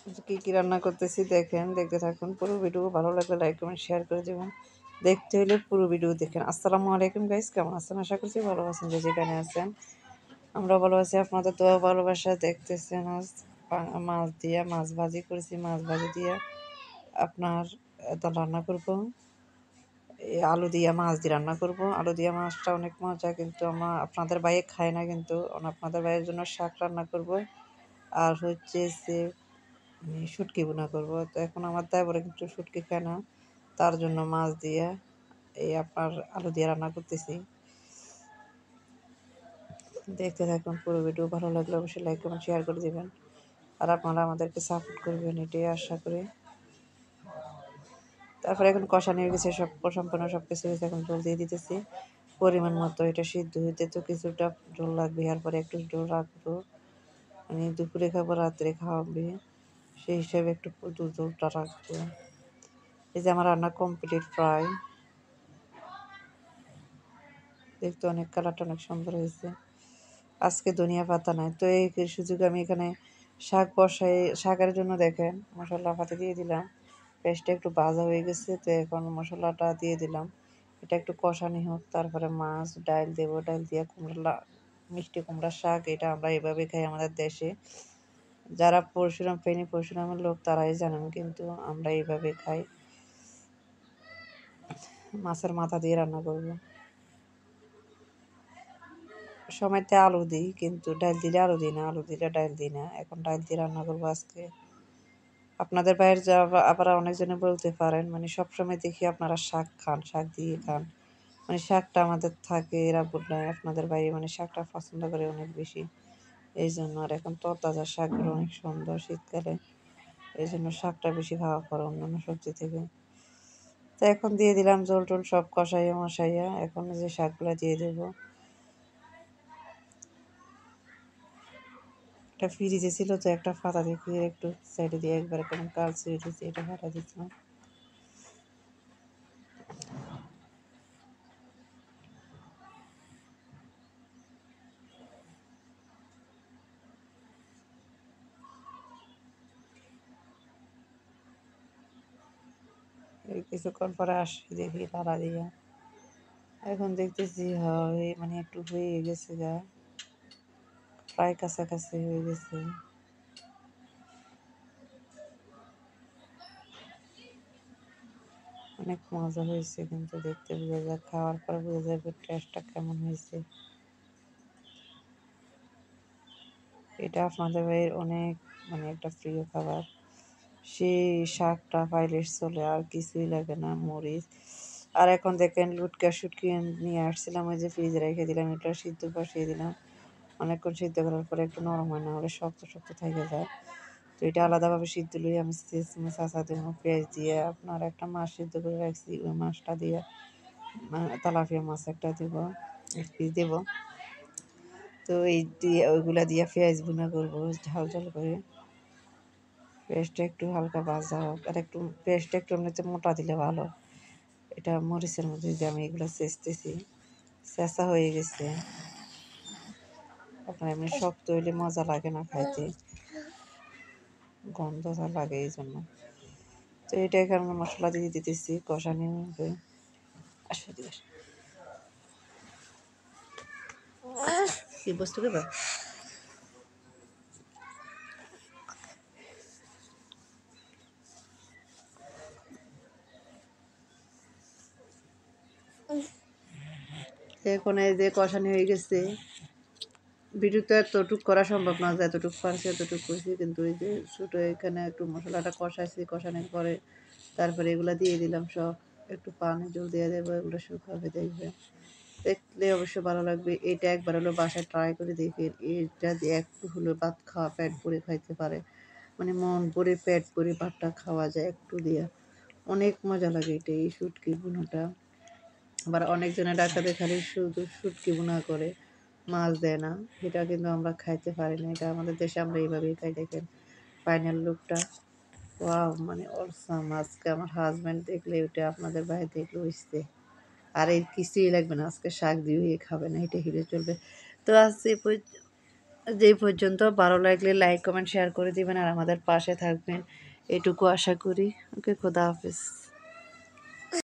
কী কী রান্না করতেছি দেখেন, দেখতে থাকুন। পুরো ভিডিও ভালো লাগলে লাইক কমেন্ট শেয়ার করে দেবেন। দেখতে হলে পুরো ভিডিও দেখেন। আসসালামু আলাইকুম গাইস, কেমন আছেন? আশা করছি ভালো আছেন, যে যেখানে আছেন। আমরা ভালো আছি, আপনাদের দোয়া ভালোবাসা। দেখতেছেন আজ মাছ দিয়ে মাছ ভাজি করেছি। মাছ ভাজি দিয়ে আপনার রান্না করব, এই আলু দিয়ে মাছ দিয়ে রান্না করব। আলু দিয়ে মাছটা অনেক মজা, কিন্তু আপনাদের বাইরে খায় না, কিন্তু আপনাদের বাইরের জন্য শাক রান্না করব। আর হচ্ছে যে শুটকি ভুনা করবো। তো এখন আমার দেবরে কিন্তু শুটকি খায় না, তার জন্য মাছ দিয়ে এই আপনার আলু দিয়ে রান্না করতেছি। দেখতে থাকুন পুরো ভিডিও। ভালো লাগলে অবশ্যই লাইক কমেন্ট শেয়ার করে দেবেন, আর আপনারা আমাদেরকে সাপোর্ট করবেন, এটাই আশা করি। তারপরে এখন কষা নিয়ে গেছে, সম্পূর্ণ সব কিছু হয়েছে। এখন জল দিয়ে দিতেছি পরিমাণ মতো। এটা সিদ্ধ হইতে তো কিছুটা জল লাগবে, এরপরে একটু জল রাখবো, মানে দুপুরে খাবো রাত্রে খাওয়াবে, সেই হিসাবে একটু জলটা রাখবো। এই যে আমার রান্না কমপ্লিট প্রায়। দেখতে অনেক কালারটা অনেক সুন্দর হয়েছে। আজকে ধনিয়া পাতা নাই, তো এই সুযোগে আমি এখানে শাক বসাই। শাকের জন্য দেখেন মশলা পাতি দিয়ে দিলাম। পেঁয়াজটা একটু ভাজা হয়ে গেছে, তো এখন মশলাটা দিয়ে দিলাম। এটা একটু কষানি হোক, তারপরে মাছ ডাল দেবো। ডাল দিয়ে কুমড়া, মিষ্টি কুমড়ার শাক, এটা আমরা এভাবে খাই আমাদের দেশে। যারা পরশুরাম ফেনী পরশুরামের লোক তারাই জানেন, কিন্তু আমরা এইভাবে খাই। মাছের মাথা দিয়ে রান্না করবো। সময়তে আলু দিই, কিন্তু ডাল দিলে আলু দিই না, আলু দিলে ডাল দিই না। এখন ডাল দিয়ে রান্না করবো আজকে। আপনাদের বাইরে যা আবার অনেকজনে বলতে পারেন, মানে সবসময় দেখি আপনারা শাক খান, শাক দিয়ে খান, মানে শাকটা আমাদের থাকে, এরা বললে আপনাদের বাইরে মানে শাকটা পছন্দ করে অনেক বেশি, এই জন্য। আর এখন তরতাজা শাকগুলো অনেক সুন্দর শীতকালে, এই জন্য শাকটা বেশি খাওয়া পড়ে অন্যান্য সবজি থেকে। তো এখন দিয়ে দিলাম জল টল সব কষাইয়া মশাইয়া, এখন যে শাকগুলো দিয়ে দেবো। একটা ফ্রিজে ছিল, তো একটা ফাতা দিয়ে একটু সাইডে দিয়ে একবারে কেমন কালচে উঠেছে, এটা ফাটা দিচ্ছিলাম। এই কিছুক্ষণ পরে আসি দেখি লাড়া দিয়া, এখন দেখতেছি হয় মানে একটু হয়ে গেছে গা, প্রায় কাছাকাছি হয়ে গেছে। অনেক মজা হয়েছে, কিন্তু দেখতে বোঝা যায়, খাওয়ার পর বোঝা যাবে টেস্টটা কেমন হয়েছে। এটা আপনাদের বাড়ির অনেক মানে একটা প্রিয় খাবার। সেই শাকটা পাইলে চলে, আর কিছুই লাগে না, মরিচ। আর এখন দেখেন লুটকা শুটকি নিয়ে আসছিলাম, ওই যে ফ্রিজে রেখে দিলাম, এটা সিদ্ধ বসিয়ে দিলাম। অনেকক্ষণ সিদ্ধ করার পরে একটু নরম হয়, না হলে শক্ত শক্ত থেকে যায়। তো এটা আলাদাভাবে সিদ্ধ লই আমি চাষা দেবো পেঁয়াজ দিয়ে। আপনার একটা মাছ সিদ্ধ করে রাখছি, ওই মাছটা দিয়ে তেলাপিয়া মাছ একটা দেবো, এক পিস দেবো। তো এই দিয়ে ওইগুলা দিয়ে পেঁয়াজ ভুনা করবো ঝাল ঝাল করে। পেঁয়াজটা একটু হালকা ভাজা হোক, আর একটু পেঁয়াজটা একটু এমনিতে মোটা দিলে ভালো। এটা মরিচের মধ্যে দিয়ে আমি এগুলো চেঁচতেছি, চেঁচা হয়ে গেছে। আপনার এমনি শক্ত হইলে মজা লাগে না খাইতে, গন্ধটা লাগে এই জন্য। তো এটা এখানে মশলা দিয়ে দিতেছি, কষানি হবে। আসো এদিকে আসো। কি বস্তু দেবা? এখন এই যে কষানি হয়ে গেছে। ভিডিওতে এতটুক করা সম্ভব না, যে এতটুকু পারছি এতটুকু করছি, কিন্তু এই যে ছোটো এখানে একটু মশলাটা কষাইছি, কষানোর পরে তারপরে এগুলো দিয়ে দিলাম সব। একটু পানি জল দিয়ে দেবো, এগুলো শুকাবে দেখবে, দেখলে অবশ্যই ভালো লাগবে। এটা একবার হলো বাসায় ট্রাই করে দেখে, এটা দিয়ে একটু হলো ভাত খাওয়া পেট ভরে খাইতে পারে, মানে মন ভরে পেট ভরে ভাতটা খাওয়া যায় একটু দিয়ে, অনেক মজা লাগে এটা, এই শুটকি বুনোটা। আবার অনেকজনে ডাক্তারদের খালি শুধু শুটকি বোনা করে, মাছ দেয় না। এটা কিন্তু আমরা খাইতে পারি না, এটা আমাদের দেশে আমরা এইভাবেই খাই। দেখেন ফাইনাল লুকটা, ওয়াও, মানে অসাম। আজকে আমার হাজব্যান্ড দেখলে ওটা আপনাদের বাইরে দেখলে হইছে, আর এর কিছুই লাগবে না, আজকে শাক দিয়ে খাবে না, এটা হিলে চলবে। তো আজ যেই পর্যন্ত ভালো লাগলে লাইক কমেন্ট শেয়ার করে দিবেন আর আমাদের পাশে থাকবেন, এটুকু আশা করি। ওকে, খোদা হাফেজ।